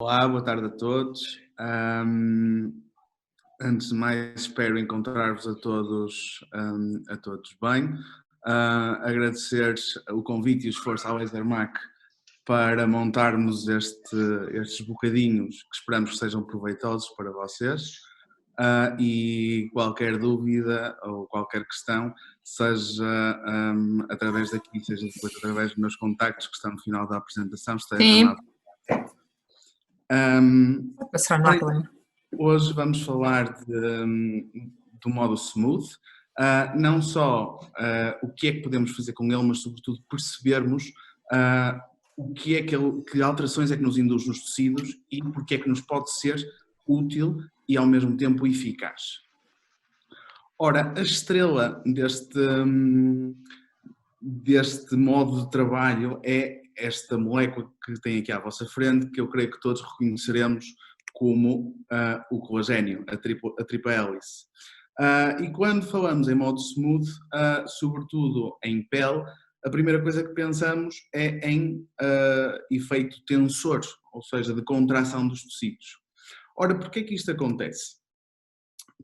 Olá, boa tarde a todos. Antes de mais, espero encontrar-vos a todos bem. Agradecer o convite e o esforço ao Lasermac para montarmos estes bocadinhos que esperamos que sejam proveitosos para vocês. E qualquer dúvida ou qualquer questão, seja através daqui, seja depois através dos meus contactos que estão no final da apresentação, estejam Sim. lá. Pode passar, não há problema. Hoje vamos falar do modo smooth, não só o que é que podemos fazer com ele, mas sobretudo percebermos o que é que alterações é que nos induz nos tecidos e porque é que nos pode ser útil e ao mesmo tempo eficaz. Ora, a estrela deste modo de trabalho é esta molécula que tem aqui à vossa frente, que eu creio que todos reconheceremos como o colagênio, a tripla hélice. E quando falamos em modo smooth, sobretudo em pele, a primeira coisa que pensamos é em efeito tensor, ou seja, de contração dos tecidos. Ora, porquê que isto acontece?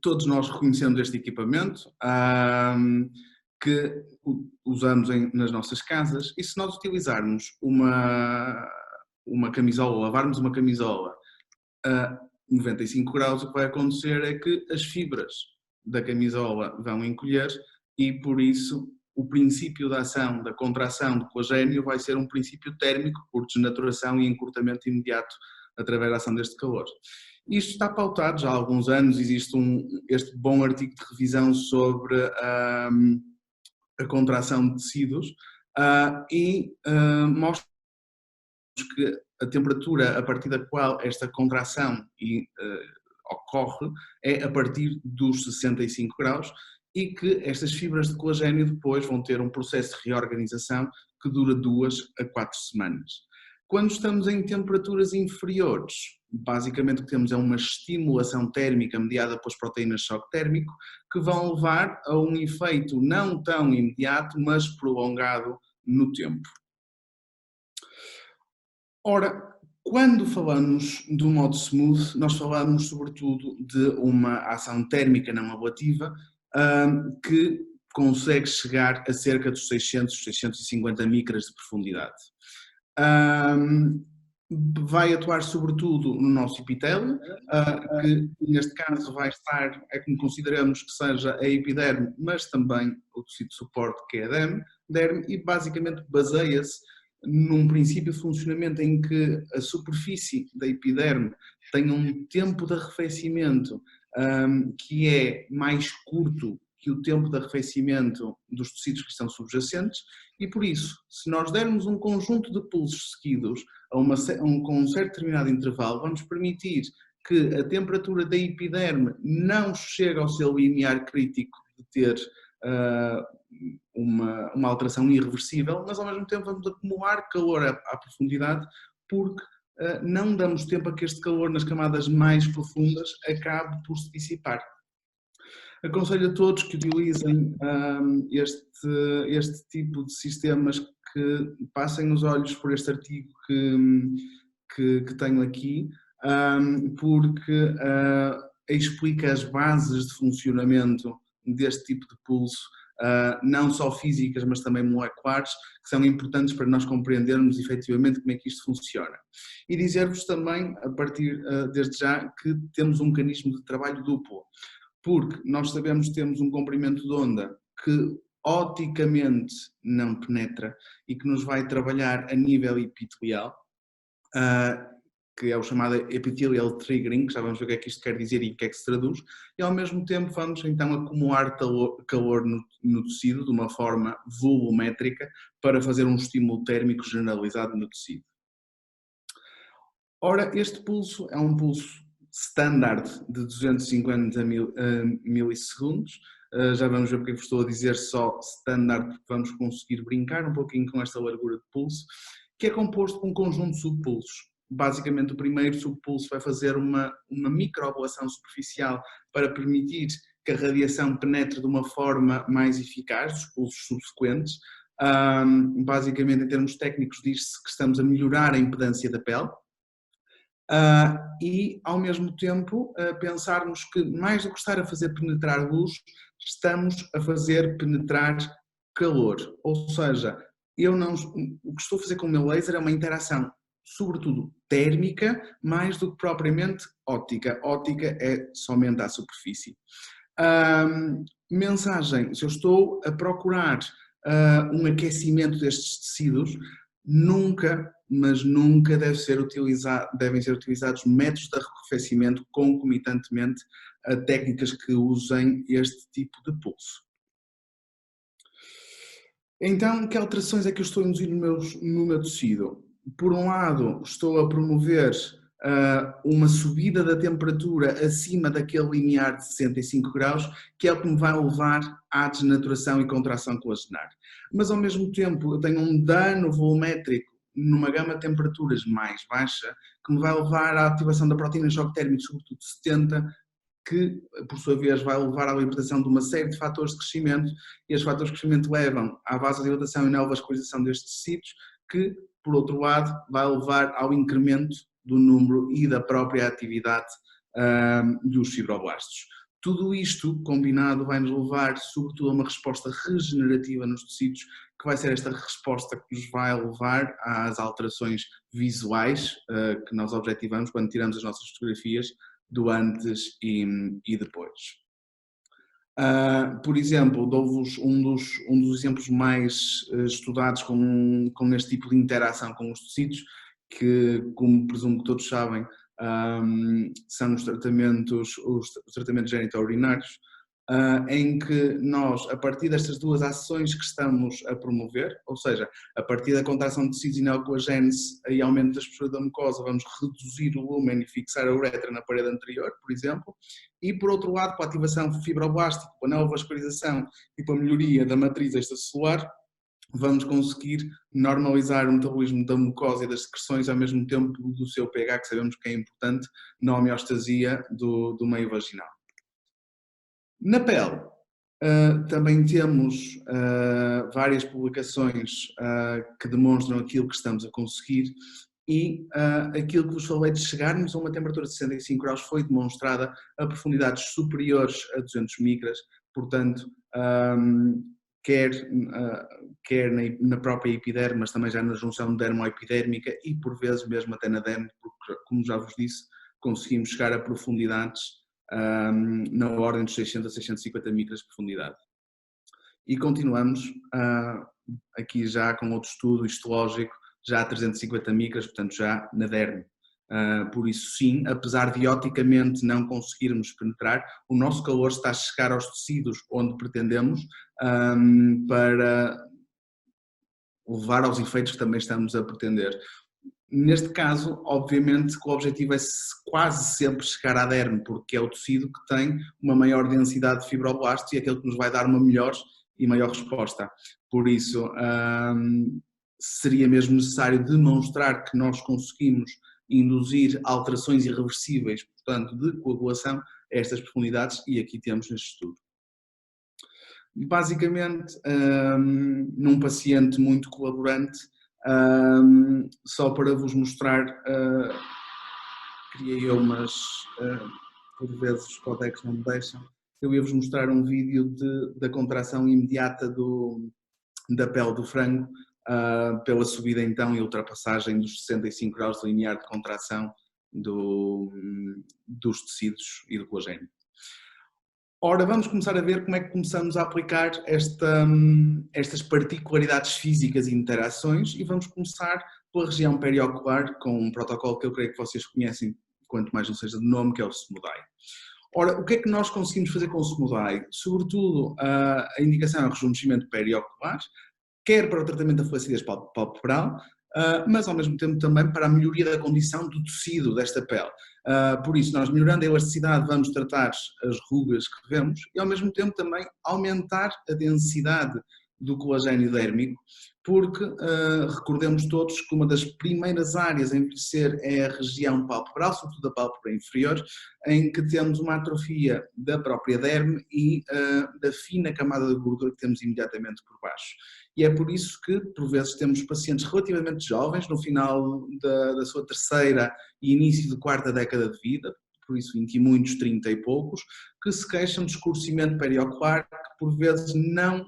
Todos nós reconhecemos este equipamento que usamos nas nossas casas, e se nós utilizarmos uma camisola, lavarmos uma camisola a 95 graus, o que vai acontecer é que as fibras da camisola vão encolher e, por isso, o princípio da ação, da contração do colagênio vai ser um princípio térmico por desnaturação e encurtamento imediato através da ação deste calor. Isto está pautado já há alguns anos, existe este bom artigo de revisão sobre a contração de tecidos e mostra que a temperatura a partir da qual esta contração ocorre é a partir dos 65 graus e que estas fibras de colagênio depois vão ter um processo de reorganização que dura 2 a 4 semanas. Quando estamos em temperaturas inferiores, basicamente o que temos é uma estimulação térmica mediada pelas proteínas de choque térmico que vão levar a um efeito não tão imediato, mas prolongado no tempo. Ora, quando falamos do modo smooth, nós falamos sobretudo de uma ação térmica não ablativa que consegue chegar a cerca dos 650 micras de profundidade. Vai atuar sobretudo no nosso epitélio, que neste caso vai estar, é como consideramos que seja a epiderme, mas também o tecido de suporte que é a derme, e basicamente baseia-se num princípio de funcionamento em que a superfície da epiderme tem um tempo de arrefecimento que é mais curto que o tempo de arrefecimento dos tecidos que estão subjacentes e, por isso, se nós dermos um conjunto de pulsos seguidos com um certo determinado intervalo, vamos permitir que a temperatura da epiderme não chegue ao seu limiar crítico de ter uma alteração irreversível, mas ao mesmo tempo vamos acumular calor à profundidade porque não damos tempo a que este calor nas camadas mais profundas acabe por se dissipar. Aconselho a todos que utilizem este tipo de sistemas, que passem os olhos por este artigo que tenho aqui, porque explica as bases de funcionamento deste tipo de pulso, não só físicas, mas também moleculares, que são importantes para nós compreendermos efetivamente como é que isto funciona. E dizer-vos também, desde já, que temos um mecanismo de trabalho duplo, porque nós sabemos que temos um comprimento de onda que oticamente não penetra e que nos vai trabalhar a nível epitelial, que é o chamado epithelial triggering, que já vamos ver o que é que isto quer dizer e o que é que se traduz, e ao mesmo tempo vamos então acumular calor no tecido de uma forma volumétrica para fazer um estímulo térmico generalizado no tecido. Ora, este pulso é um pulso standard de 250 milissegundos. Já vamos ver porque eu estou a dizer só standard, porque vamos conseguir brincar um pouquinho com esta largura de pulso, que é composto por um conjunto de subpulsos. Basicamente, o primeiro subpulso vai fazer uma microablação superficial para permitir que a radiação penetre de uma forma mais eficaz dos pulsos subsequentes. Basicamente, em termos técnicos, diz-se que estamos a melhorar a impedância da pele. E, ao mesmo tempo, pensarmos que, mais do que estar a fazer penetrar luz, estamos a fazer penetrar calor. Ou seja, o que estou a fazer com o meu laser é uma interação, sobretudo térmica, mais do que propriamente óptica. Óptica é somente à superfície. Mensagem: se eu estou a procurar um aquecimento destes tecidos, nunca, mas nunca devem ser utilizados métodos de arrefecimento concomitantemente a técnicas que usem este tipo de pulso. Então, que alterações é que eu estou a induzir no meu tecido? Por um lado, estou a promover uma subida da temperatura acima daquele limiar de 65 graus, que é o que me vai levar à desnaturação e contração colagenar. Mas, ao mesmo tempo, eu tenho um dano volumétrico numa gama de temperaturas mais baixa, que me vai levar à ativação da proteína choque térmico, sobretudo 70, que, por sua vez, vai levar à libertação de uma série de fatores de crescimento, e estes fatores de crescimento levam à vasodilatação e neovascularização destes tecidos, que, por outro lado, vai levar ao incremento do número e da própria atividade dos fibroblastos. Tudo isto combinado vai nos levar, sobretudo, a uma resposta regenerativa nos tecidos, que vai ser esta resposta que nos vai levar às alterações visuais que nós objetivamos quando tiramos as nossas fotografias do antes e depois. Por exemplo, dou-vos um dos exemplos mais estudados com este tipo de interação com os tecidos, que, como presumo que todos sabem, são os tratamentos genito-urinários, em que nós, a partir destas duas ações que estamos a promover, ou seja, a partir da contração de tecidos e neocoagênese e aumento da espessura da mucosa, vamos reduzir o lumen e fixar a uretra na parede anterior, por exemplo, e por outro lado, com a ativação fibroblástica, com a neovascularização e com a melhoria da matriz extracelular, vamos conseguir normalizar o metabolismo da mucosa e das secreções ao mesmo tempo do seu pH, que sabemos que é importante na homeostasia do meio vaginal. Na pele, também temos várias publicações que demonstram aquilo que estamos a conseguir, e aquilo que vos falei de chegarmos a uma temperatura de 65 graus foi demonstrada a profundidades superiores a 200 micras, portanto, quer na própria epiderme, mas também já na junção dermoepidérmica e por vezes mesmo até na derme, porque, como já vos disse, conseguimos chegar a profundidades na ordem dos 600 a 650 micras de profundidade. E continuamos aqui já com outro estudo histológico, já a 350 micras, portanto já na derme. Por isso sim, apesar de oticamente não conseguirmos penetrar, o nosso calor está a chegar aos tecidos onde pretendemos para levar aos efeitos que também estamos a pretender. Neste caso, obviamente, que o objetivo é quase sempre chegar à derme, porque é o tecido que tem uma maior densidade de fibroblastos e é aquele que nos vai dar uma melhor e maior resposta. Por isso, seria mesmo necessário demonstrar que nós conseguimos induzir alterações irreversíveis, portanto, de coagulação a estas profundidades, e aqui temos neste estudo. Basicamente, num paciente muito colaborante, só para vos mostrar, criei eu, mas por vezes os códecs não me deixam, eu ia-vos mostrar um vídeo da contração imediata da pele do frango, pela subida então e ultrapassagem dos 65 graus de limiar de contração dos tecidos e do colagênio. Ora, vamos começar a ver como é que começamos a aplicar estas particularidades físicas e interações, e vamos começar pela região periocular, com um protocolo que eu creio que vocês conhecem, quanto mais não seja de nome, que é o SMUDAI. Ora, o que é que nós conseguimos fazer com o SMUDAI? Sobretudo, a indicação é o rejuvenescimento periocular, quer para o tratamento da flacidez palpebral, mas ao mesmo tempo também para a melhoria da condição do tecido desta pele. Por isso, nós melhorando a elasticidade vamos tratar as rugas que vemos e ao mesmo tempo também aumentar a densidade do colagênio dérmico, porque recordemos todos que uma das primeiras áreas a envelhecer é a região palpebral, sobretudo a pálpebra inferior, em que temos uma atrofia da própria derme e da fina camada de gordura que temos imediatamente por baixo. E é por isso que, por vezes, temos pacientes relativamente jovens, no final da sua terceira e início de quarta década de vida, por isso 20 e muitos, 30 e poucos, que se queixam de escurecimento periocular, que por vezes não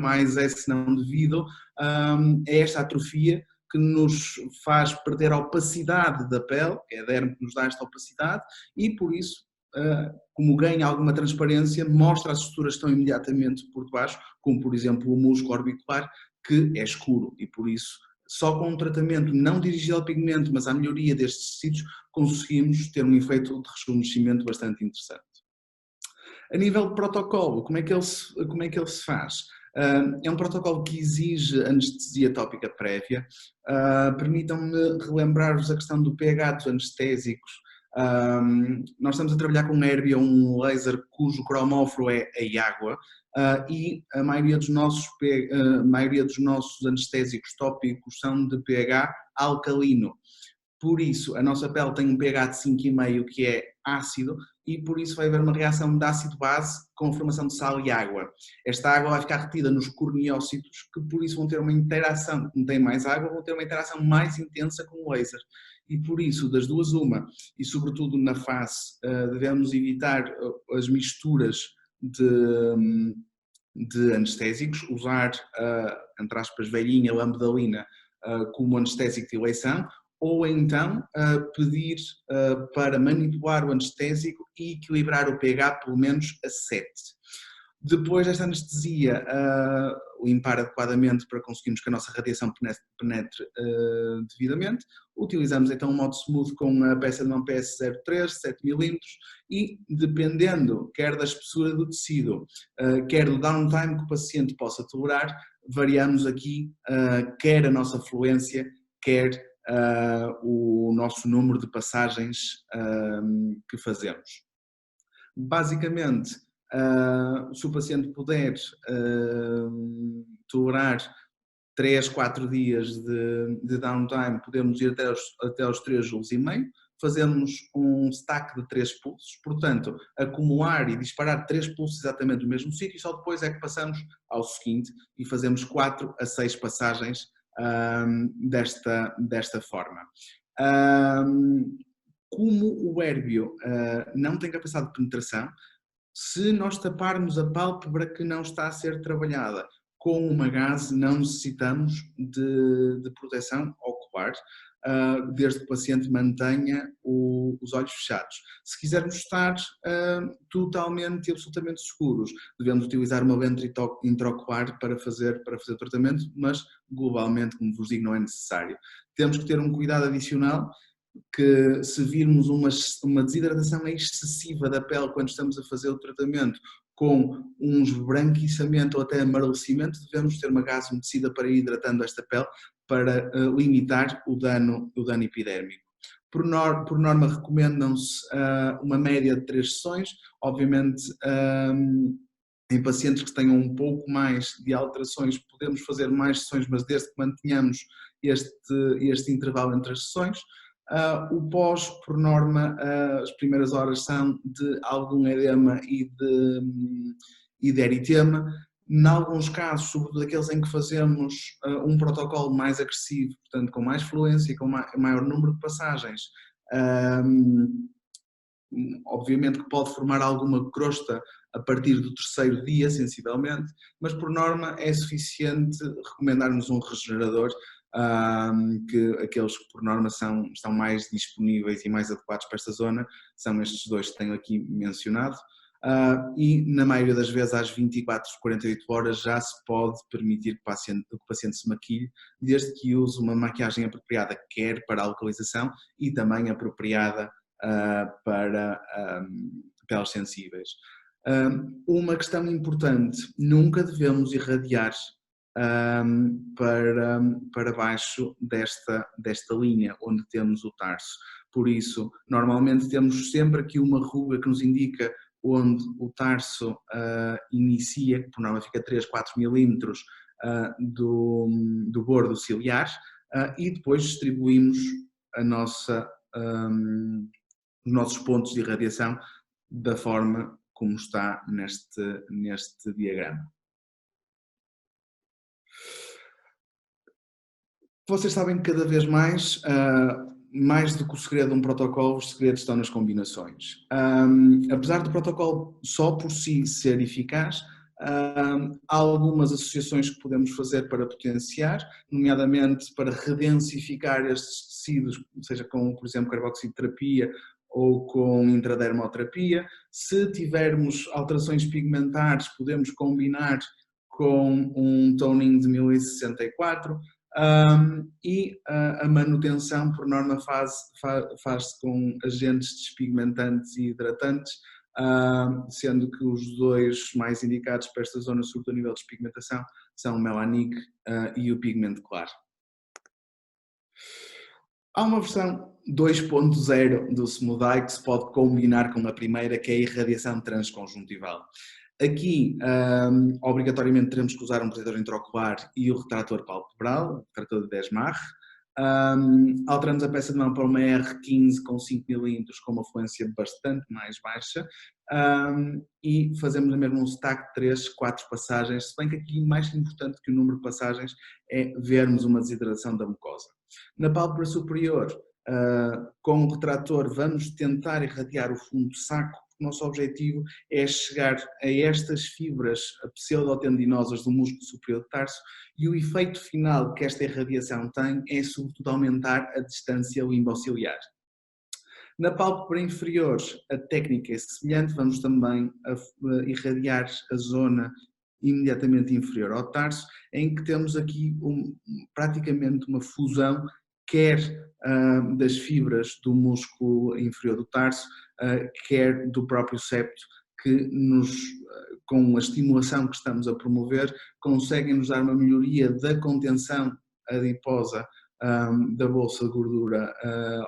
mais é senão devido a esta atrofia que nos faz perder a opacidade da pele, que é a derme que nos dá esta opacidade, e por isso, como ganha alguma transparência, mostra as estruturas que estão imediatamente por debaixo, como por exemplo o músculo orbicular, que é escuro, e por isso só com um tratamento não dirigido ao pigmento, mas à melhoria destes tecidos, conseguimos ter um efeito de rejuvenescimento bastante interessante. A nível de protocolo, como é que ele se faz? É um protocolo que exige anestesia tópica prévia. Permitam-me relembrar-vos a questão do pH dos anestésicos. Nós estamos a trabalhar com Herbia, um laser cujo cromóforo é a água, e a maioria dos nossos anestésicos tópicos são de pH alcalino. Por isso, a nossa pele tem um pH de 5,5 que é ácido e por isso vai haver uma reação de ácido-base com a formação de sal e água. Esta água vai ficar retida nos corneócitos que por isso vão ter uma interação, como tem mais água, vão ter uma interação mais intensa com o laser. E por isso, das duas uma, e sobretudo na face, devemos evitar as misturas de anestésicos, usar, entre aspas, velhinha, lambdalina, como anestésico de eleição, ou então pedir para manipular o anestésico e equilibrar o pH pelo menos a 7. Depois desta anestesia, limpar adequadamente para conseguirmos que a nossa radiação penetre devidamente. Utilizamos então um modo smooth com a peça de mão PS03, 7 mm, e dependendo quer da espessura do tecido, quer do downtime que o paciente possa tolerar, variamos aqui quer a nossa fluência, quer o nosso número de passagens que fazemos. Basicamente, se o paciente puder tolerar 3, 4 dias de downtime, podemos ir até aos 3,5 joules. Fazemos um stack de 3 pulsos, portanto, acumular e disparar 3 pulsos exatamente no mesmo sítio, e só depois é que passamos ao seguinte e fazemos 4 a 6 passagens desta forma. Como o Herbio não tem capacidade de penetração, se nós taparmos a pálpebra que não está a ser trabalhada com uma gaze, não necessitamos de proteção ocular, desde que o paciente mantenha os olhos fechados. Se quisermos estar totalmente e absolutamente seguros, devemos utilizar uma lente intraocular para fazer o tratamento, mas globalmente, como vos digo, não é necessário. Temos que ter um cuidado adicional, que se virmos uma desidratação excessiva da pele quando estamos a fazer o tratamento, com um esbranquiçamento ou até amarelecimento, devemos ter uma gaze umedecida para ir hidratando esta pele para limitar o dano epidérmico. Por norma recomendam-se uma média de 3 sessões, obviamente em pacientes que tenham um pouco mais de alterações podemos fazer mais sessões, mas desde que mantenhamos este intervalo entre as sessões. O pós, por norma, as primeiras horas são de algum edema e de eritema. Em alguns casos, sobretudo aqueles em que fazemos um protocolo mais agressivo, portanto com mais fluência e com maior número de passagens, obviamente que pode formar alguma crosta a partir do 3º dia, sensivelmente, mas por norma é suficiente recomendarmos um regenerador, que aqueles que por norma estão mais disponíveis e mais adequados para esta zona, são estes dois que tenho aqui mencionado, e na maioria das vezes às 24, 48 horas já se pode permitir que o paciente se maquilhe, desde que use uma maquiagem apropriada, quer para a localização e também apropriada para peles sensíveis. Uma questão importante, nunca devemos irradiar para baixo desta linha onde temos o tarso. Por isso, normalmente temos sempre aqui uma ruga que nos indica onde o tarso inicia, que por norma fica 3, 4 milímetros do bordo ciliar, e depois distribuímos os nossos pontos de irradiação da forma como está neste diagrama. Vocês sabem que cada vez mais, mais do que o segredo de um protocolo, os segredos estão nas combinações. Apesar do protocolo só por si ser eficaz, há algumas associações que podemos fazer para potenciar, nomeadamente para redensificar estes tecidos, seja com, por exemplo, carboxiterapia ou com intradermoterapia. Se tivermos alterações pigmentares, podemos combinar com um toning de 1064. A manutenção, por norma, faz-se com agentes despigmentantes e hidratantes, sendo que os dois mais indicados para esta zona, sobretudo a nível de despigmentação, são o Melanic e o pigmento claro. Há uma versão 2.0 do Smootheye que se pode combinar com a primeira, que é a irradiação transconjuntival. Aqui, obrigatoriamente, teremos que usar um protetor intraocular e o retrator palpebral, o retrator de 10 Mach. Alteramos a peça de mão para uma R15 com 5 mm com uma fluência bastante mais baixa e fazemos mesmo um stack de 3, 4 passagens, se bem que aqui mais importante que o número de passagens é vermos uma desidratação da mucosa. Na pálpebra superior, com o retrator, vamos tentar irradiar o fundo do saco. O nosso objetivo é chegar a estas fibras pseudotendinosas do músculo superior do tarso e o efeito final que esta irradiação tem é, sobretudo, aumentar a distância limbociliar. Na pálpebra inferior, a técnica é semelhante, vamos também irradiar a zona imediatamente inferior ao tarso, em que temos aqui praticamente uma fusão, quer das fibras do músculo inferior do tarso, quer do próprio septo, que com a estimulação que estamos a promover, conseguem nos dar uma melhoria da contenção adiposa da bolsa de gordura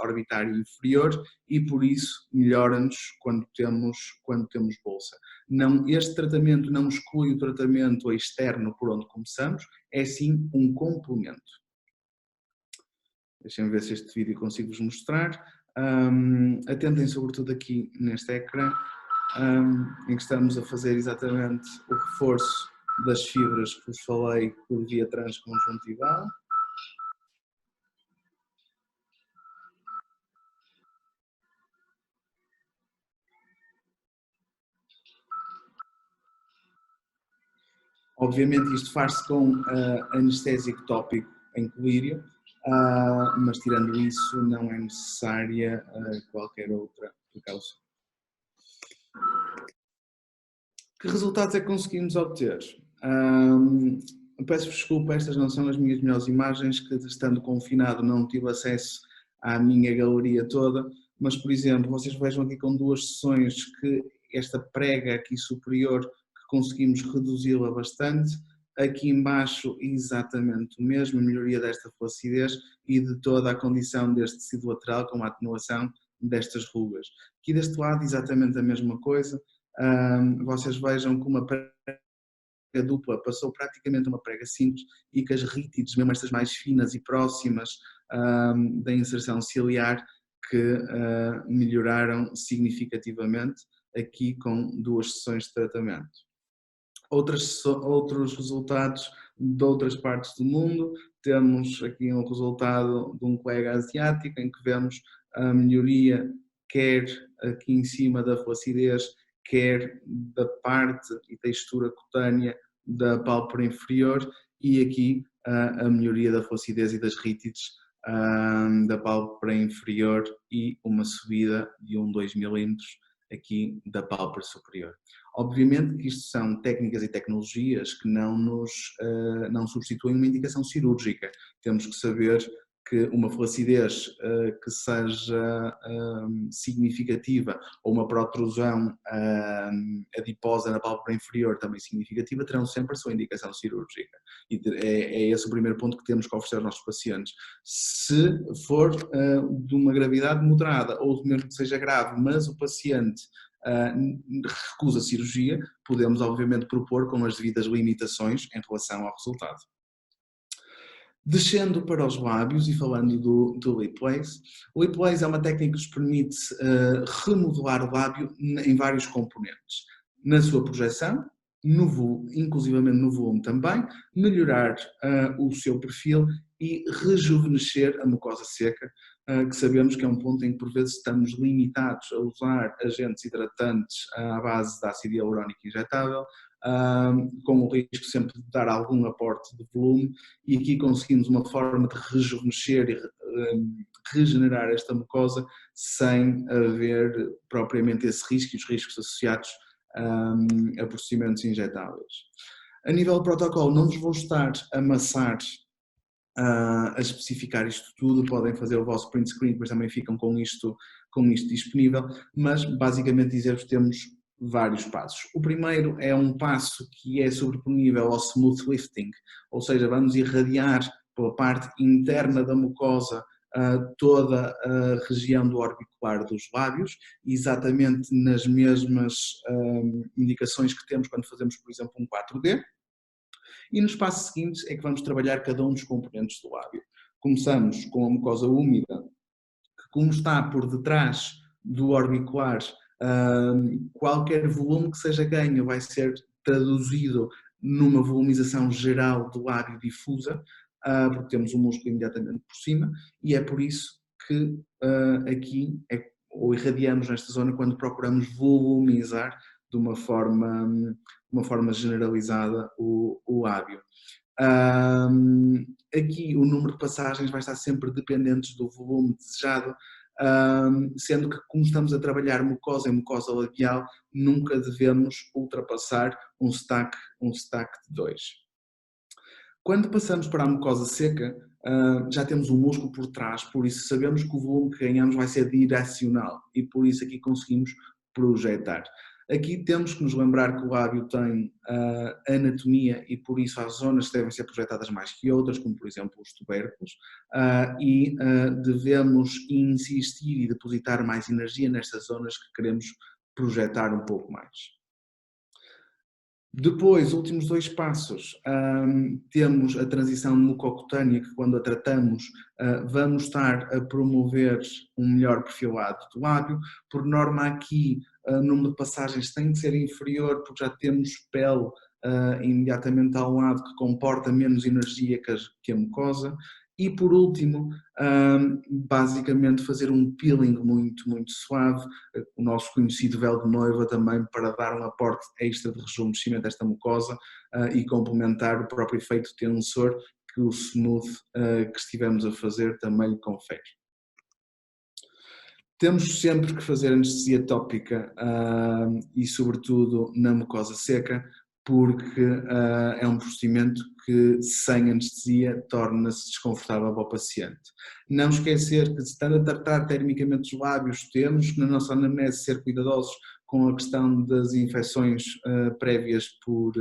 orbitária inferior e por isso melhora-nos quando temos bolsa. Este tratamento não exclui o tratamento externo por onde começamos, é sim um complemento. Deixem-me ver se este vídeo consigo-vos mostrar. Atentem sobretudo aqui neste ecrã, em que estamos a fazer exatamente o reforço das fibras que vos falei por via transconjuntival. Obviamente isto faz-se com anestésico tópico em colírio, mas tirando isso não é necessária qualquer outra precaução. Que resultados é que conseguimos obter? Peço desculpa, estas não são as minhas melhores imagens, que estando confinado não tive acesso à minha galeria toda, mas por exemplo, vocês vejam aqui com 2 sessões que esta prega aqui superior, que conseguimos reduzi-la bastante, aqui embaixo exatamente o mesmo, a melhoria desta flacidez e de toda a condição deste tecido lateral com a atenuação destas rugas. Aqui deste lado exatamente a mesma coisa, vocês vejam que uma prega dupla passou praticamente a uma prega simples e que as rítides, mesmo estas mais finas e próximas da inserção ciliar, que melhoraram significativamente aqui com 2 sessões de tratamento. Outros resultados de outras partes do mundo, temos aqui um resultado de um colega asiático em que vemos a melhoria quer aqui em cima da flacidez, quer da parte e textura cutânea da pálpebra inferior e aqui a melhoria da flacidez e das rítides da pálpebra inferior e uma subida de 2 mm aqui da pálpebra superior. Obviamente que isto são técnicas e tecnologias que não substituem uma indicação cirúrgica. Temos que saber que uma flacidez que seja significativa ou uma protrusão adiposa na pálpebra inferior também significativa terão sempre a sua indicação cirúrgica. E é esse o primeiro ponto que temos que oferecer aos nossos pacientes. Se for de uma gravidade moderada ou mesmo que seja grave, mas o paciente recusa a cirurgia, podemos obviamente propor com as devidas limitações em relação ao resultado. Descendo para os lábios e falando do Lip Lace, o Lip Lace é uma técnica que nos permite remodelar o lábio em vários componentes. Na sua projeção, inclusivamente no volume também, melhorar o seu perfil e rejuvenescer a mucosa seca, que sabemos que é um ponto em que por vezes estamos limitados a usar agentes hidratantes à base de ácido hialurónico injetável, com o risco sempre de dar algum aporte de volume, e aqui conseguimos uma forma de rejuvenescer e regenerar esta mucosa sem haver propriamente esse risco e os riscos associados a procedimentos injetáveis. A nível de protocolo, não nos vou estar a amassar a especificar isto tudo, podem fazer o vosso print screen, depois também ficam com isto disponível, mas basicamente dizer-vos que temos vários passos. O primeiro é um passo que é sobreponível ao smooth lifting, ou seja, vamos irradiar pela parte interna da mucosa toda a região do orbicular dos lábios, exatamente nas mesmas indicações que temos quando fazemos, por exemplo, um 4D. E nos passos seguintes é que vamos trabalhar cada um dos componentes do lábio. Começamos com a mucosa úmida, que como está por detrás do orbicular, qualquer volume que seja ganho vai ser traduzido numa volumização geral do lábio difusa, porque temos o músculo imediatamente por cima, e é por isso que aqui ou irradiamos nesta zona quando procuramos volumizar de uma forma generalizada o lábio. Aqui o número de passagens vai estar sempre dependente do volume desejado, sendo que, como estamos a trabalhar mucosa em mucosa labial, nunca devemos ultrapassar um stack de 2. Quando passamos para a mucosa seca, já temos um músculo por trás, por isso sabemos que o volume que ganhamos vai ser direcional e por isso aqui conseguimos projetar. Aqui temos que nos lembrar que o lábio tem anatomia e por isso há zonas que devem ser projetadas mais que outras, como por exemplo os tubérculos, e devemos insistir e depositar mais energia nestas zonas que queremos projetar um pouco mais. Depois, últimos 2 passos, temos a transição mucocutânea, que quando a tratamos vamos estar a promover um melhor perfilado do lábio. Por norma aqui, o número de passagens tem que ser inferior, porque já temos pele imediatamente ao lado que comporta menos energia que a mucosa. E por último, basicamente fazer um peeling muito, muito suave, o nosso conhecido véu de noiva também, para dar um aporte extra de rejuvenescimento a esta mucosa e complementar o próprio efeito tensor que o smooth que estivemos a fazer também lhe confere. Temos sempre que fazer anestesia tópica e sobretudo na mucosa seca, porque é um procedimento que sem anestesia torna-se desconfortável para o paciente. Não esquecer que, estando a tratar termicamente os lábios, temos que na nossa anamnese ser cuidadosos com a questão das infecções prévias por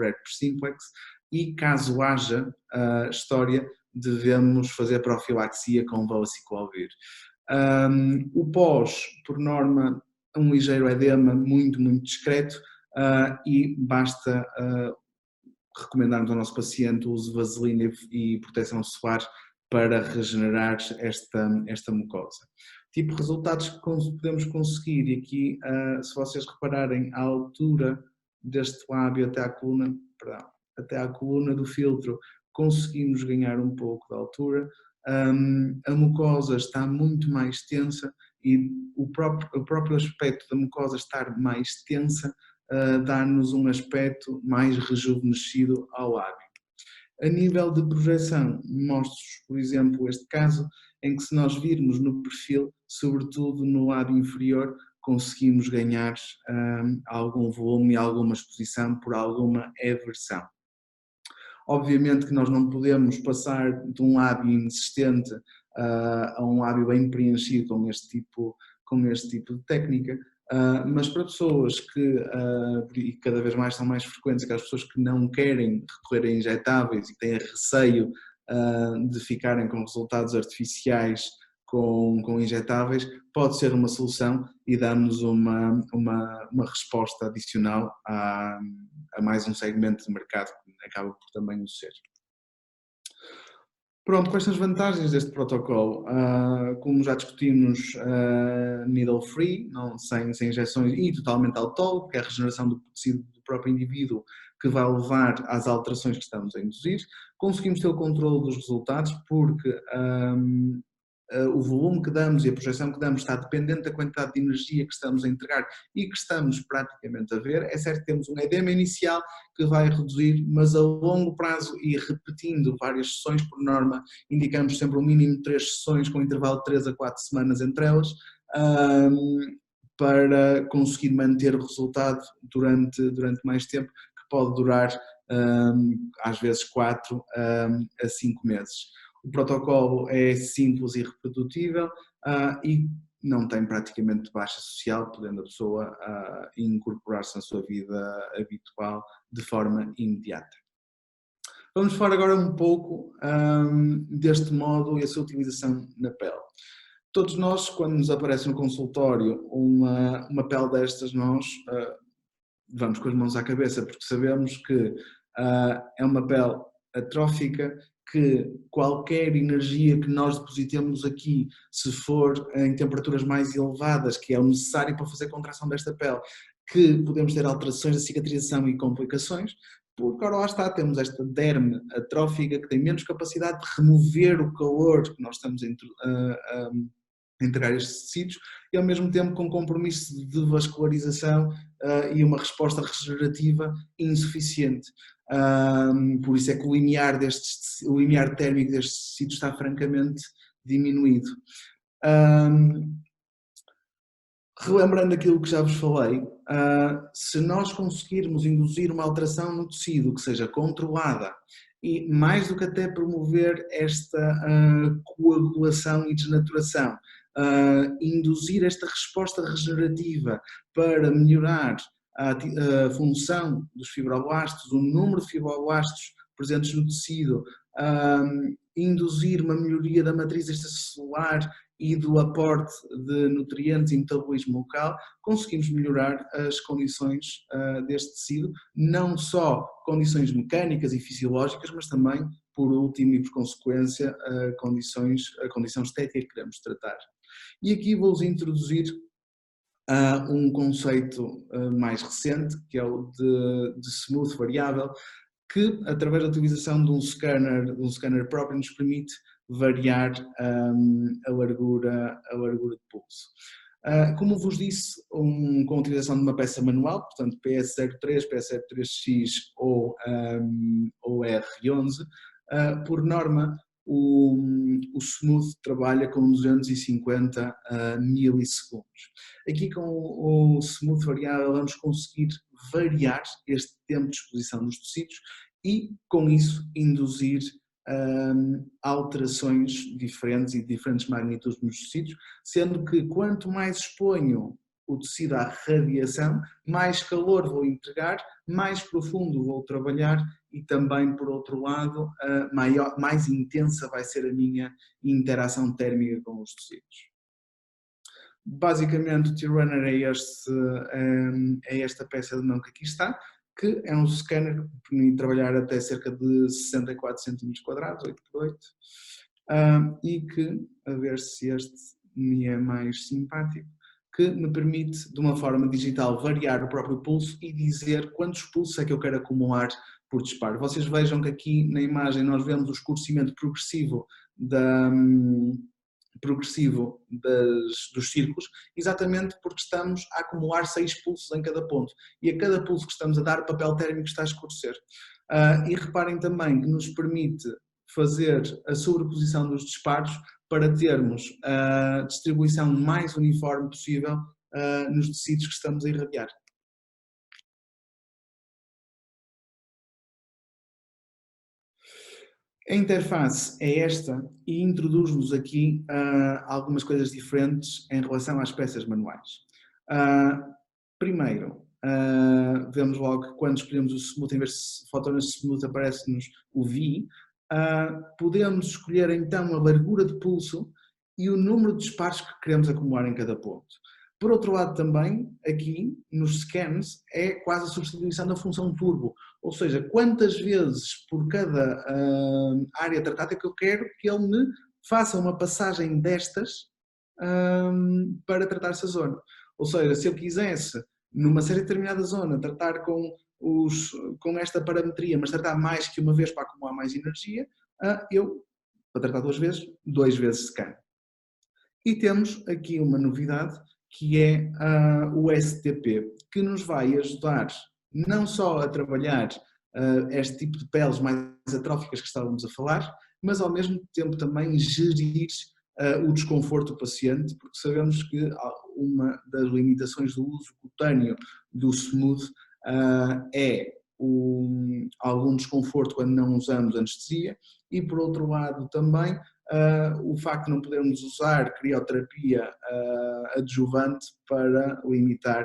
herpes simplex e, caso haja história, devemos fazer profilaxia com valaciclovir. O pós, por norma, um ligeiro edema muito, muito discreto, e basta recomendarmos ao nosso paciente o uso de vaselina e proteção solar para regenerar esta mucosa. Tipo de resultados que podemos conseguir, e aqui, se vocês repararem, a altura deste lábio até à coluna do filtro, conseguimos ganhar um pouco de altura. A mucosa está muito mais tensa e o próprio aspecto da mucosa estar mais tensa dá-nos um aspecto mais rejuvenescido ao lábio. A nível de projeção, mostro-vos, por exemplo, este caso em que, se nós virmos no perfil, sobretudo no lábio inferior, conseguimos ganhar algum volume e alguma exposição por alguma eversão. Obviamente que nós não podemos passar de um lábio inexistente a um lábio bem preenchido com este tipo de técnica, mas para pessoas que, e cada vez mais são mais frequentes, aquelas pessoas que não querem recorrer a injetáveis e têm receio de ficarem com resultados artificiais com injetáveis, pode ser uma solução e dar-nos uma resposta adicional a mais um segmento de mercado que acaba por também o ser. Pronto, quais são as vantagens deste protocolo? Como já discutimos, needle free, não, sem injeções e totalmente autólogo, que é a regeneração do tecido do próprio indivíduo que vai levar às alterações que estamos a induzir. Conseguimos ter o controle dos resultados porque o volume que damos e a projeção que damos está dependente da quantidade de energia que estamos a entregar e que estamos praticamente a ver. É certo que temos um edema inicial que vai reduzir, mas a longo prazo e repetindo várias sessões por norma, indicamos sempre um mínimo de 3 sessões com intervalo de 3 a 4 semanas entre elas, para conseguir manter o resultado durante mais tempo, que pode durar às vezes 4 a 5 meses. O protocolo é simples e reprodutível e não tem praticamente baixa social, podendo a pessoa incorporar-se na sua vida habitual de forma imediata. Vamos falar agora um pouco deste modo e a sua utilização na pele. Todos nós, quando nos aparece no consultório uma pele destas, nós vamos com as mãos à cabeça, porque sabemos que é uma pele atrófica, que qualquer energia que nós depositemos aqui, se for em temperaturas mais elevadas, que é o necessário para fazer a contração desta pele, que podemos ter alterações da cicatrização e complicações, porque agora lá está, temos esta derme atrófica que tem menos capacidade de remover o calor que nós estamos a entregar estes tecidos e ao mesmo tempo com compromisso de vascularização e uma resposta regenerativa insuficiente. Por isso é que o limiar térmico destes tecidos está francamente diminuído. Relembrando aquilo que já vos falei, se nós conseguirmos induzir uma alteração no tecido que seja controlada e mais do que até promover esta coagulação e desnaturação, induzir esta resposta regenerativa para melhorar a função dos fibroblastos, o número de fibroblastos presentes no tecido, induzir uma melhoria da matriz extracelular e do aporte de nutrientes e metabolismo local, conseguimos melhorar as condições deste tecido, não só condições mecânicas e fisiológicas, mas também, por último e por consequência, a condição estética que queremos tratar. E aqui vou-vos introduzir um conceito mais recente, que é o de smooth variável, que através da utilização de um scanner próprio nos permite variar a largura de pulso. Como vos disse, com a utilização de uma peça manual, portanto PS03, PS03X ou R11, por norma o Smooth trabalha com 250 milissegundos. Aqui com o Smooth variável vamos conseguir variar este tempo de exposição nos tecidos e com isso induzir alterações diferentes e diferentes magnitudes nos tecidos, sendo que quanto mais exponho o tecido à radiação, mais calor vou entregar, mais profundo vou trabalhar e também, por outro lado, mais intensa vai ser a minha interação térmica com os tecidos. Basicamente, o T-Runner é esta peça de mão que aqui está, que é um scanner que permite trabalhar até cerca de 64 cm², 8x8, e que, a ver se este me é mais simpático, que me permite, de uma forma digital, variar o próprio pulso e dizer quantos pulsos é que eu quero acumular por disparo. Vocês vejam que aqui na imagem nós vemos o escurecimento progressivo dos círculos, exatamente porque estamos a acumular 6 pulsos em cada ponto e a cada pulso que estamos a dar o papel térmico está a escurecer. E reparem também que nos permite fazer a sobreposição dos disparos para termos a distribuição mais uniforme possível nos tecidos que estamos a irradiar. A interface é esta e introduz-nos aqui algumas coisas diferentes em relação às peças manuais. Primeiro, vemos logo que quando escolhemos o Smooth, em vez de fotonas Smooth aparece-nos o V. Podemos escolher então a largura de pulso e o número de disparos que queremos acumular em cada ponto. Por outro lado também, aqui nos scans, é quase a substituição da função turbo, ou seja, quantas vezes por cada área tratada é que eu quero que ele me faça uma passagem destas para tratar essa zona. Ou seja, se eu quisesse, numa série determinada zona, tratar com esta parametria, mas tratar mais que uma vez para acumular mais energia, eu, para tratar 2 vezes scan. E temos aqui uma novidade, que é o STP, que nos vai ajudar não só a trabalhar este tipo de peles mais atróficas que estávamos a falar, mas ao mesmo tempo também gerir o desconforto do paciente, porque sabemos que uma das limitações do uso cutâneo do Smooth é algum desconforto quando não usamos anestesia e, por outro lado, também o facto de não podermos usar crioterapia adjuvante para limitar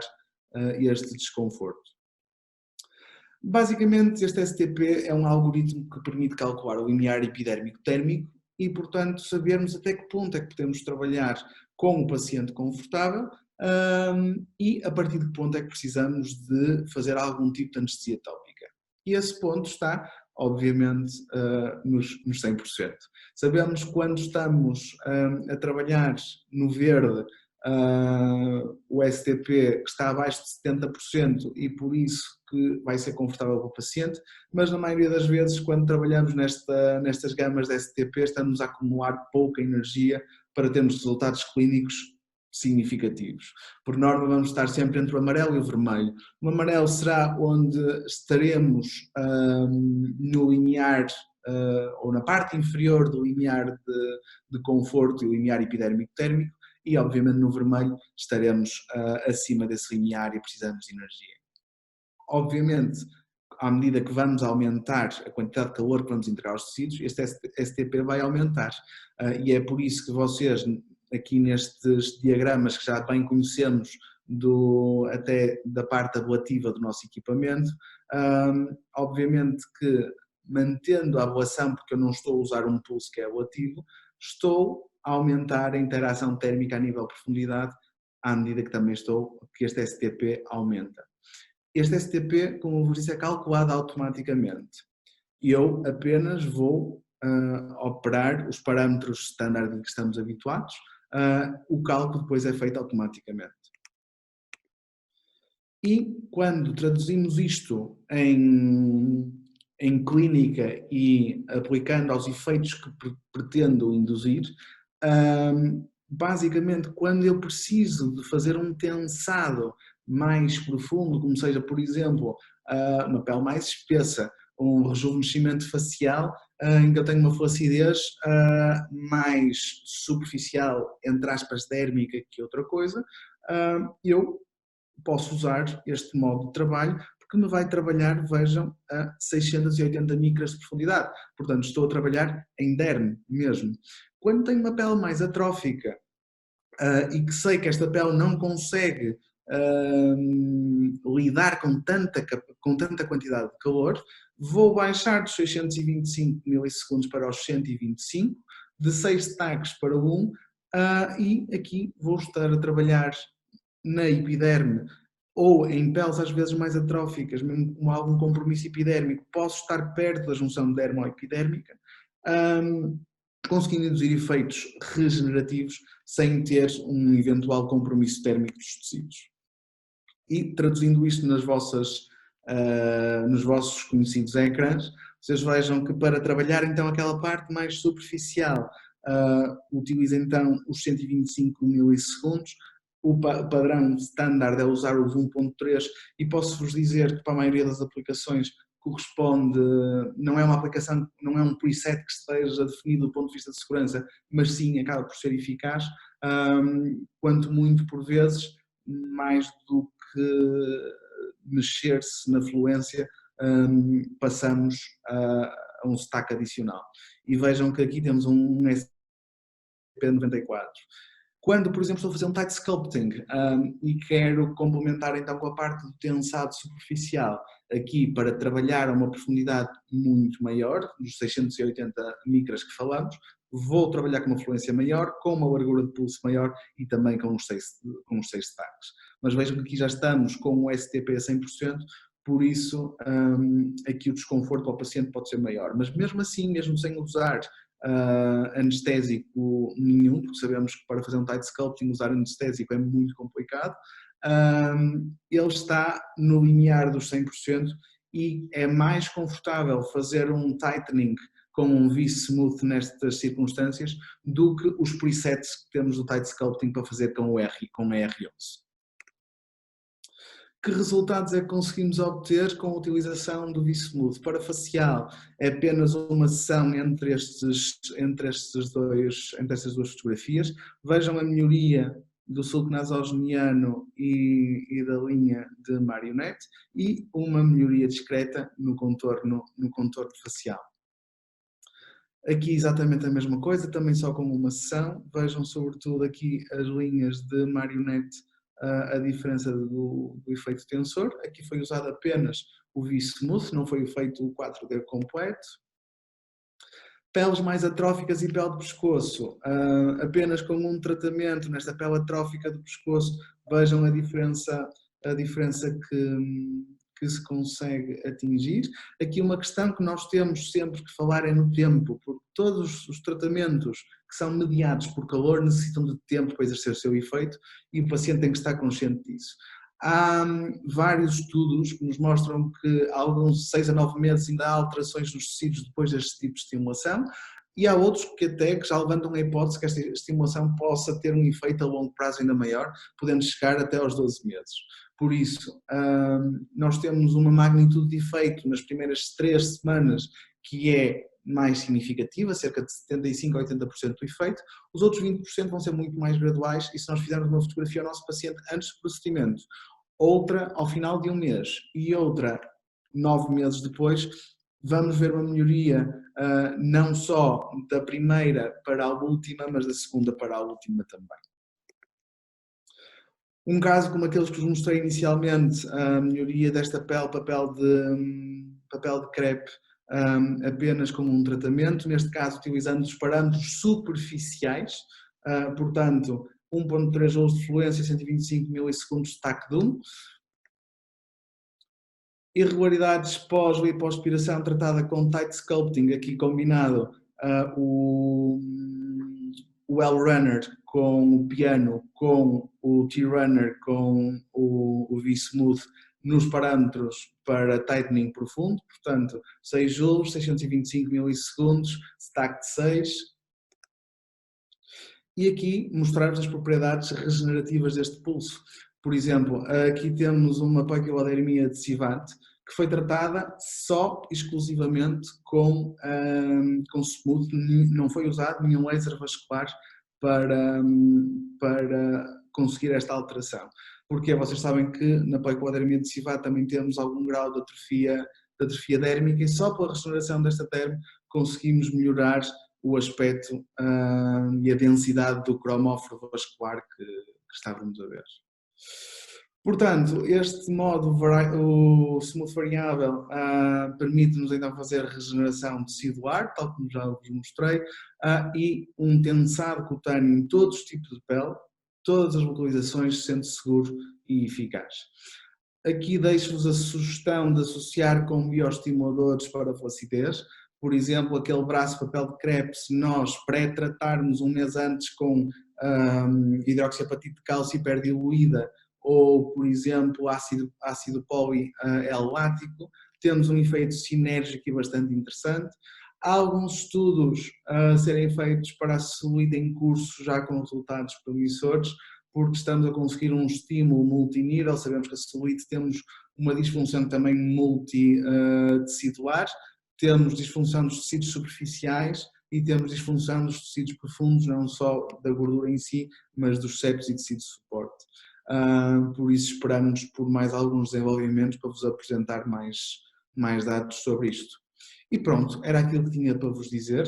este desconforto. Basicamente, este STP é um algoritmo que permite calcular o limiar epidérmico-térmico e, portanto, sabermos até que ponto é que podemos trabalhar com o paciente confortável e a partir de que ponto é que precisamos de fazer algum tipo de anestesia tópica. E esse ponto está, obviamente, nos 100%. Sabemos que quando estamos a trabalhar no verde, o STP que está abaixo de 70% e por isso que vai ser confortável para o paciente, mas na maioria das vezes quando trabalhamos nestas gamas de STP estamos a acumular pouca energia para termos resultados clínicos significativos. Por norma vamos estar sempre entre o amarelo e o vermelho. O amarelo será onde estaremos no limiar ou na parte inferior do limiar de conforto e o limiar epidérmico-térmico e obviamente no vermelho estaremos acima desse limiar e precisamos de energia. Obviamente, à medida que vamos aumentar a quantidade de calor que vamos entregar aos tecidos, este STP vai aumentar e é por isso que vocês aqui nestes diagramas que já bem conhecemos até da parte ablativa do nosso equipamento, obviamente que mantendo a ablação, porque eu não estou a usar um pulso que é ablativo, estou a aumentar a interação térmica a nível de profundidade à medida que este STP aumenta. Este STP, como eu vos disse, é calculado automaticamente. Eu apenas vou operar os parâmetros standard em que estamos habituados, o cálculo depois é feito automaticamente. E quando traduzimos isto em clínica e aplicando aos efeitos que pretendo induzir, basicamente quando eu preciso de fazer um tensado mais profundo, como seja, por exemplo, uma pele mais espessa, um rejuvenescimento facial, em que eu tenho uma flacidez mais superficial, entre aspas, dérmica que outra coisa, eu posso usar este modo de trabalho porque me vai trabalhar, vejam, a 680 micras de profundidade. Portanto, estou a trabalhar em derme mesmo. Quando tenho uma pele mais atrófica e que sei que esta pele não consegue lidar com tanta quantidade de calor, vou baixar dos 625 milissegundos para os 125, de 6 destaques para 1, e aqui vou estar a trabalhar na epiderme ou em peles às vezes mais atróficas, mesmo com algum compromisso epidérmico, posso estar perto da junção dermo-epidérmica, conseguindo induzir efeitos regenerativos sem ter um eventual compromisso térmico dos tecidos. E traduzindo isto nos vossos conhecidos ecrãs, vocês vejam que para trabalhar então aquela parte mais superficial, utiliza então os 125 milissegundos, o padrão standard é usar o 1.3 e posso-vos dizer que para a maioria das aplicações corresponde, não é uma aplicação, não é um preset que esteja definido do ponto de vista de segurança, mas sim acaba por ser eficaz, quanto muito por vezes, mais do que mexer-se na fluência, passamos a um stack adicional. E vejam que aqui temos um SP94. Quando, por exemplo, estou a fazer um tight sculpting e quero complementar então com a parte do tensado superficial, aqui para trabalhar a uma profundidade muito maior, dos 680 micras que falamos, vou trabalhar com uma fluência maior, com uma largura de pulso maior e também com os 6 destaques. Mas vejam que aqui já estamos com o STP a 100%, por isso aqui o desconforto para o paciente pode ser maior. Mas mesmo assim, mesmo sem usar anestésico nenhum, porque sabemos que para fazer um tight sculpting usar anestésico é muito complicado, ele está no limiar dos 100% e é mais confortável fazer um tightening com um V-Smooth nestas circunstâncias do que os presets que temos do tight sculpting para fazer com a R11. Que resultados é que conseguimos obter com a utilização do V-Smooth? Para facial é apenas uma sessão entre estas duas fotografias. Vejam a melhoria do sulco nasogeniano e da linha de marionete e uma melhoria discreta no contorno facial. Aqui exatamente a mesma coisa, também só com uma sessão. Vejam sobretudo aqui as linhas de marionete, a diferença do efeito tensor. Aqui foi usado apenas o V-Smooth, não foi feito o 4D completo. Peles mais atróficas e pele de pescoço, apenas com um tratamento nesta pele atrófica do pescoço, vejam a diferença que se consegue atingir. Aqui uma questão que nós temos sempre que falar é no tempo, porque todos os tratamentos que são mediados por calor necessitam de tempo para exercer o seu efeito e o paciente tem que estar consciente disso. Há vários estudos que nos mostram que alguns 6 a 9 meses ainda há alterações nos tecidos depois deste tipo de estimulação e há outros que até já levantam a hipótese que esta estimulação possa ter um efeito a longo prazo ainda maior, podendo chegar até aos 12 meses. Por isso, nós temos uma magnitude de efeito nas primeiras 3 semanas que é mais significativa, cerca de 75% a 80% do efeito. Os outros 20% vão ser muito mais graduais e se nós fizermos uma fotografia ao nosso paciente antes do procedimento, outra ao final de um mês e outra 9 meses depois, vamos ver uma melhoria não só da primeira para a última, mas da segunda para a última também. Um caso como aqueles que vos mostrei inicialmente, a melhoria desta pele, papel de crepe, apenas como um tratamento, neste caso utilizando os parâmetros superficiais, portanto 1.3 joules de fluência, 125 milissegundos de TAC de 1. Irregularidades pós-lipoaspiração tratada com tight sculpting, aqui combinado o L-Runner com o piano, com o T-Runner, com o V-Smooth nos parâmetros para tightening profundo, portanto 6 joules, 625 milissegundos, stack de 6. E aqui mostrar-vos as propriedades regenerativas deste pulso. Por exemplo, aqui temos uma poiquilodermia adesivante que foi tratada só, exclusivamente com smooth, não foi usado nenhum laser vascular para conseguir esta alteração. Porque vocês sabem que na poiquilodermia adesivante também temos algum grau de atrofia dérmica e só pela regeneração desta derme conseguimos melhorar o aspecto e a densidade do cromóforo vascular que estávamos a ver. Portanto, este modo, o smooth variável, permite-nos então fazer regeneração tecidular, tal como já vos mostrei, e um tensado cutâneo em todos os tipos de pele, todas as localizações, sendo seguro e eficaz. Aqui deixo-vos a sugestão de associar com bioestimuladores para a flacidez. Por exemplo, aquele braço de papel de crepe, se nós pré-tratarmos um mês antes com hidroxiapatite de cálcio hiperdiluída ou, por exemplo, ácido poli-L-lático, temos um efeito sinérgico e bastante interessante. Há alguns estudos a serem feitos para a celulite em curso já com resultados promissores, porque estamos a conseguir um estímulo multinível. Sabemos que a celulite temos uma disfunção também multitecidular, temos disfunção dos tecidos superficiais e temos disfunção dos tecidos profundos, não só da gordura em si, mas dos septos e tecidos de suporte. Por isso esperamos por mais alguns desenvolvimentos para vos apresentar mais dados sobre isto. E pronto, era aquilo que tinha para vos dizer.